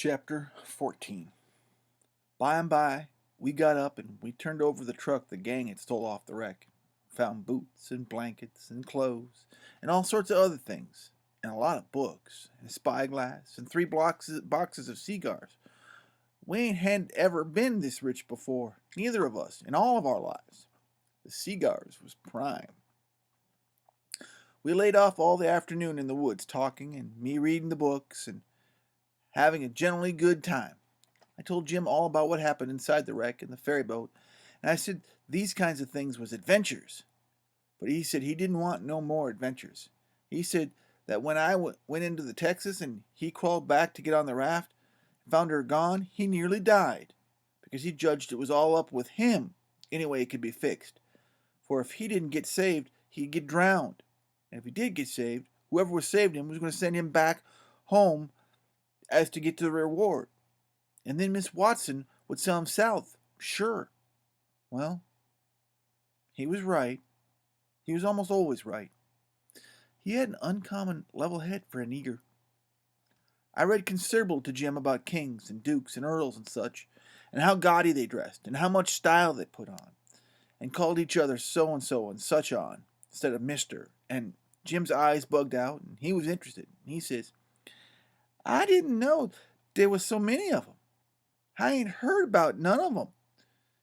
Chapter 14. By and by, we got up and we turned over the truck the gang had stole off the wreck. Found boots and blankets and clothes and all sorts of other things, and a lot of books and a spyglass and three boxes of cigars. We ain't had ever been this rich before, neither of us, in all of our lives. The cigars was prime. We laid off all the afternoon in the woods talking, and me reading the books and having a generally good time. I told Jim all about what happened inside the wreck and the ferry boat, and I said these kinds of things was adventures. But he said he didn't want no more adventures. He said that when I went into the Texas and he crawled back to get on the raft and found her gone, he nearly died, because he judged it was all up with him any way it could be fixed. For if he didn't get saved, he'd get drowned. And if he did get saved, whoever was saved him was going to send him back home as to get to the reward. And then Miss Watson would sell him south, sure. Well, he was right. He was almost always right. He had an uncommon level head for a nigger. I read considerable to Jim about kings and dukes and earls and such, and how gaudy they dressed, and how much style they put on, and called each other so and such on, instead of Mister. And Jim's eyes bugged out, and he was interested. And he says, I didn't know there was so many of them. I ain't heard about none of them.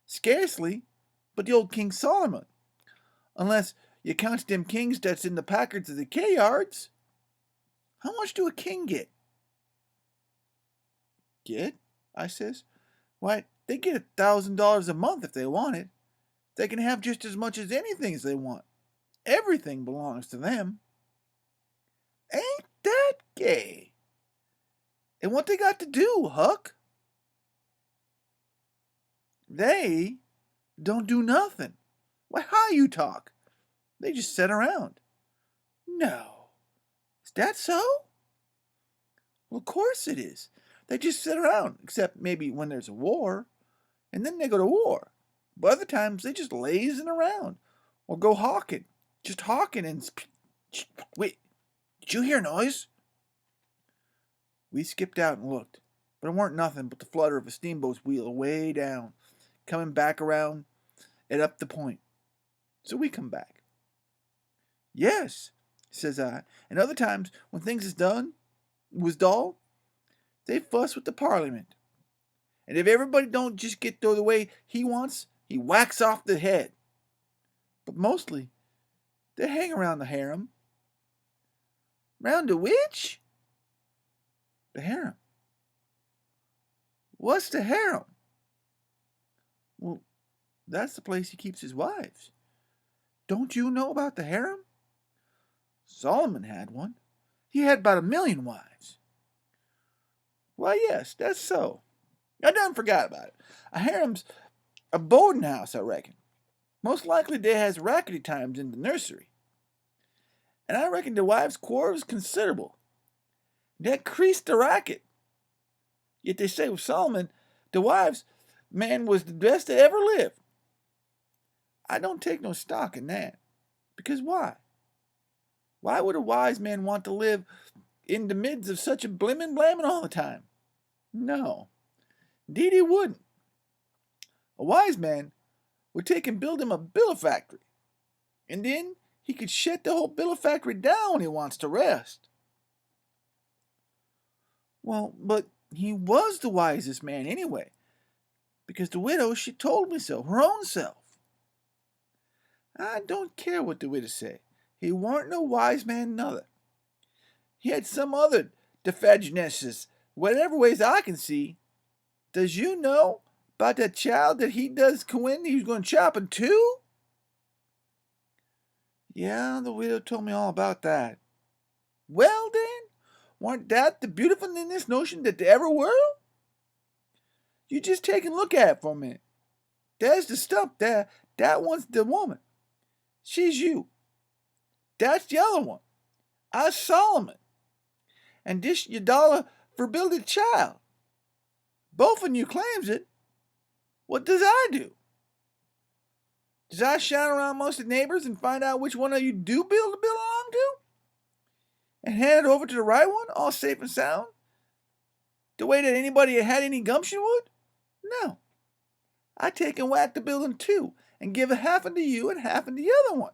Scarcely, but the old King Solomon. Unless you count them kings that's in the Packards of the K-Yards. How much do a king get? Get? I says. Why, they get $1,000 a month if they want it. They can have just as much as anything as they want. Everything belongs to them. Ain't that gay? And what they got to do, Huck? They don't do nothing. Why, how you talk? They just sit around. No. Is that so? Well, of course it is. They just sit around, except maybe when there's a war, and then they go to war. But other times they just lazing around, or go hawking. Just hawking and... Wait, did you hear a noise? We skipped out and looked, but it weren't nothing but the flutter of a steamboat's wheel away down, coming back around and up the point. So we come back. Yes, says I, and other times when things was dull, they fuss with the Parliament. And if everybody don't just get the way he wants, he whacks off the head. But mostly, they hang around the harem. Round the which? The harem. What's the harem? Well, that's the place he keeps his wives. Don't you know about the harem? Solomon had one. He had about 1,000,000 wives. Why, yes, that's so. I done forgot about it. A harem's a boarding house, I reckon. Most likely they has rackety times in the nursery. And I reckon the wives' quarters considerable. That creased the racket. Yet they say with Solomon, the wives' man was the best that ever lived. I don't take no stock in that. Because why? Why would a wise man want to live in the midst of such a blimmin' blammin' all the time? No. Indeed he wouldn't. A wise man would take and build him a billet factory. And then he could shut the whole billet factory down when he wants to rest. Well, but he was the wisest man anyway. Because the widow, she told me so, her own self. I don't care what the widow say. He warn't no wise man nother. He had some other defaginesses, whatever ways I can see. Does you know about that child that he does Cohen he was going to chop in two? Yeah, the widow told me all about that. Well then, weren't that the beautiful in this notion that there ever were? You just take and look at it for a minute. There's the stump there. That one's the woman. She's you. That's the other one. I Solomon. And this your dollar for building child. Both of you claims it. What does I do? Does I shout around most of the neighbors and find out which one of you do belong to? And hand it over to the right one, all safe and sound? The way that anybody had any gumption would? No. I take and whack the bill in two and give a half to you and half to the other one.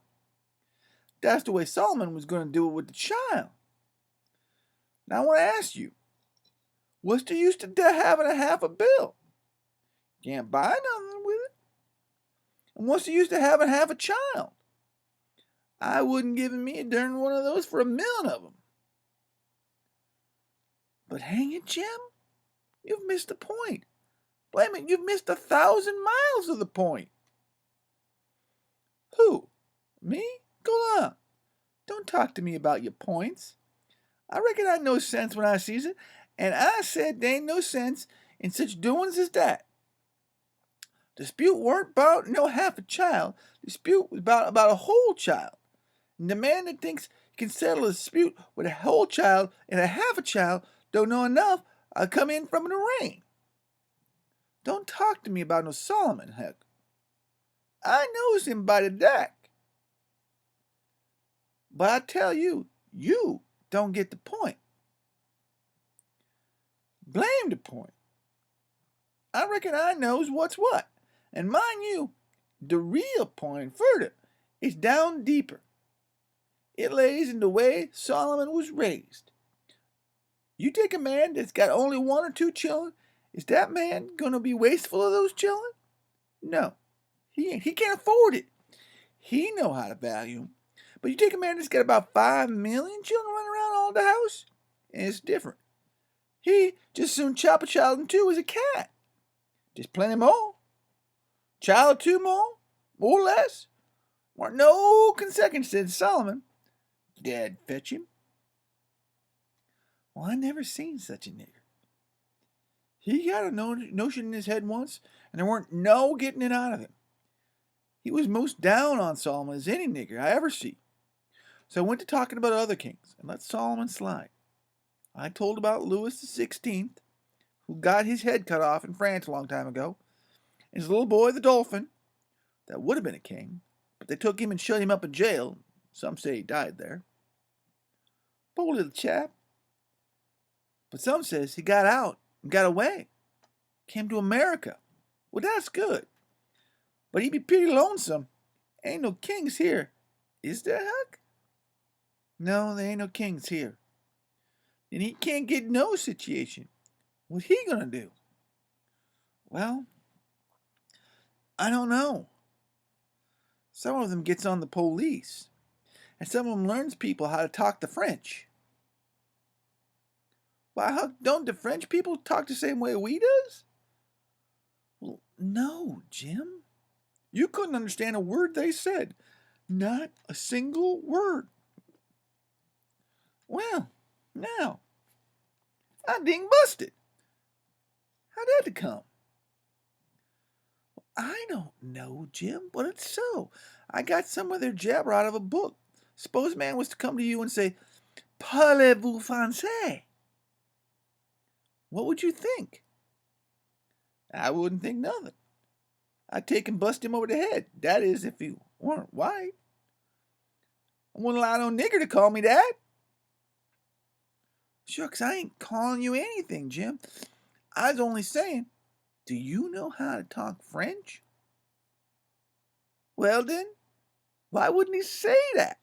That's the way Solomon was going to do it with the child. Now I want to ask you, what's the use to having a half a bill? Can't buy nothing with it. And what's the use to having half a child? I wouldn't give me a darn one of those for a million of them. But hang it, Jim, you've missed the point. Blame it, you've missed 1,000 miles of the point. Who? Me? Go on. Don't talk to me about your points. I reckon I know sense when I sees it, and I said there ain't no sense in such doings as that. Dispute weren't about no half a child. Dispute was about a whole child. And the man that thinks he can settle a dispute with a whole child and a half a child don't know enough. I'll come in from the rain. Don't talk to me about no Solomon, Huck. I knows him by the deck. But I tell you, you don't get the point. Blame the point. I reckon I knows what's what. And mind you, the real point further is down deeper. It lays in the way Solomon was raised. You take a man that's got only one or two children, is that man going to be wasteful of those children? No, he ain't. He can't afford it. He know how to value them. But you take a man that's got about 5 million children running around all the house, and it's different. He just soon chop a child in two as a cat. Just plenty more. Child or two more or less. Weren't no consecutive, said Solomon. Dad fetch him. Well, I never seen such a nigger. He got a notion in his head once, and there weren't no getting it out of him. He was most down on Solomon as any nigger I ever see. So I went to talking about other kings, and let Solomon slide. I told about Louis XVI, who got his head cut off in France a long time ago, and his little boy, the Dolphin, that would have been a king, but they took him and shut him up in jail. Some say he died there. Poor little chap. But some says he got out and got away. Came to America. Well, that's good. But he'd be pretty lonesome. Ain't no kings here. Is there, Huck? No, there ain't no kings here. And he can't get no situation. What he gonna do? Well, I don't know. Some of them gets on the police. And some of them learns people how to talk the French. Why, Huck, don't the French people talk the same way we does? Well, no, Jim. You couldn't understand a word they said. Not a single word. Well, now, I ding busted. How'd that come? I don't know, Jim, but it's so. I got some of their jabber out of a book. Suppose a man was to come to you and say, Parlez-vous français? What would you think? I wouldn't think nothing. I'd take and bust him over the head. That is, if he weren't white. I wouldn't allow no nigger to call me that. Shucks, I ain't calling you anything, Jim. I was only saying, do you know how to talk French? Well then, why wouldn't he say that?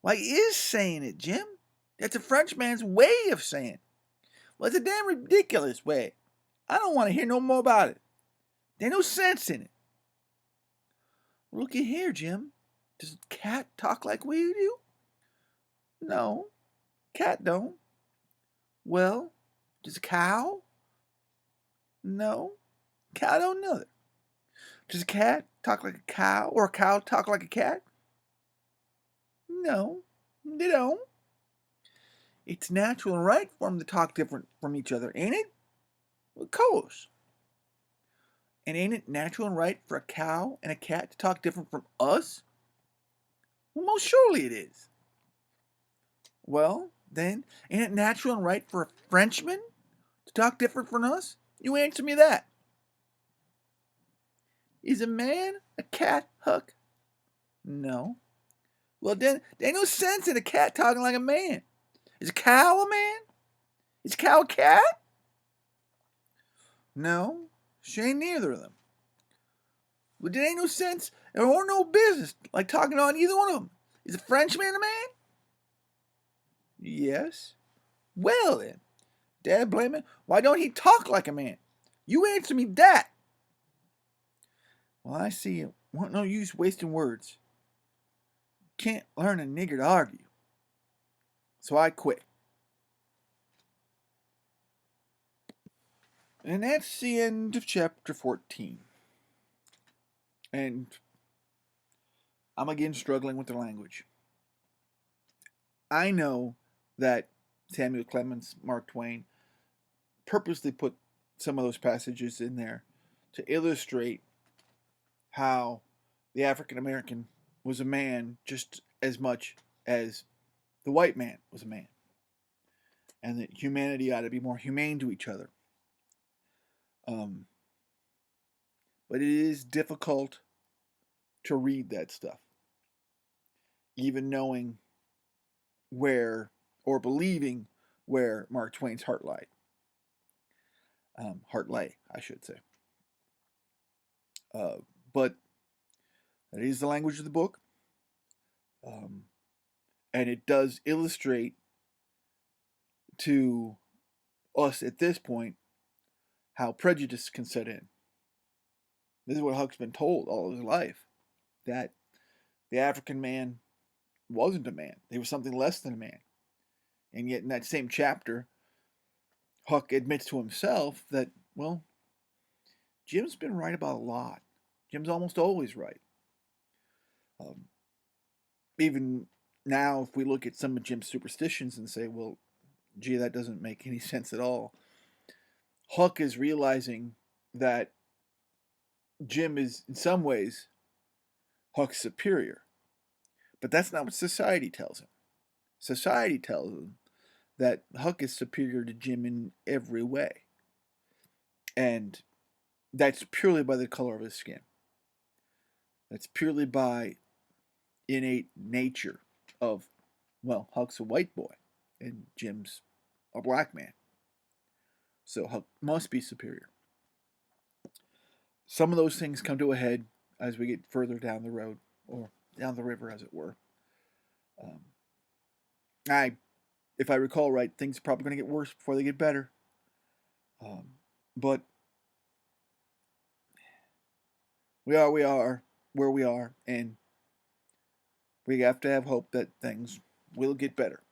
Why, he is saying it, Jim. That's a Frenchman's way of saying it. Well, it's a damn ridiculous way. I don't want to hear no more about it. There's no sense in it. Looky here, Jim. Does a cat talk like we do? No, cat don't. Well, does a cow? No, cow don't neither. Does a cat talk like a cow or a cow talk like a cat? No, they don't. It's natural and right for them to talk different from each other, ain't it? Of course. And ain't it natural and right for a cow and a cat to talk different from us? Well, most surely it is. Well, then, ain't it natural and right for a Frenchman to talk different from us? You answer me that. Is a man a cat, Huck? No. Well, then, there ain't no sense in a cat talking like a man. Is a cow a man? Is a cow a cat? No, she ain't neither of them. But it ain't no sense or no business like talking on either one of them. Is a Frenchman a man? Yes. Well then, dad blame it. Why don't he talk like a man? You answer me that. Well, I see it. Want no use wasting words. Can't learn a nigger to argue. So I quit. And that's the end of chapter 14. And I'm again struggling with the language. I know that Samuel Clemens, Mark Twain, purposely put some of those passages in there to illustrate how the African American was a man just as much as the white man was a man, and that humanity ought to be more humane to each other. Um, but it is difficult to read that stuff, even knowing where or believing where Mark Twain's heart lied. Heart lay, I should say. But that is the language of the book. And it does illustrate to us at this point how prejudice can set in. This is what Huck's been told all his life, that the African man wasn't a man. He was something less than a man. And yet in that same chapter, Huck admits to himself that, well, Jim's been right about a lot. Jim's almost always right. Even now, if we look at some of Jim's superstitions and say, well, gee, that doesn't make any sense at all, Huck is realizing that Jim is, in some ways, Huck's superior. But that's not what society tells him. Society tells him that Huck is superior to Jim in every way. And that's purely by the color of his skin. That's purely by innate nature of, well, Huck's a white boy and Jim's a black man. So Huck must be superior. Some of those things come to a head as we get further down the road, or down the river, as it were. Um, if I recall right, things are probably going to get worse before they get better. But we are where we are, and we have to have hope that things will get better.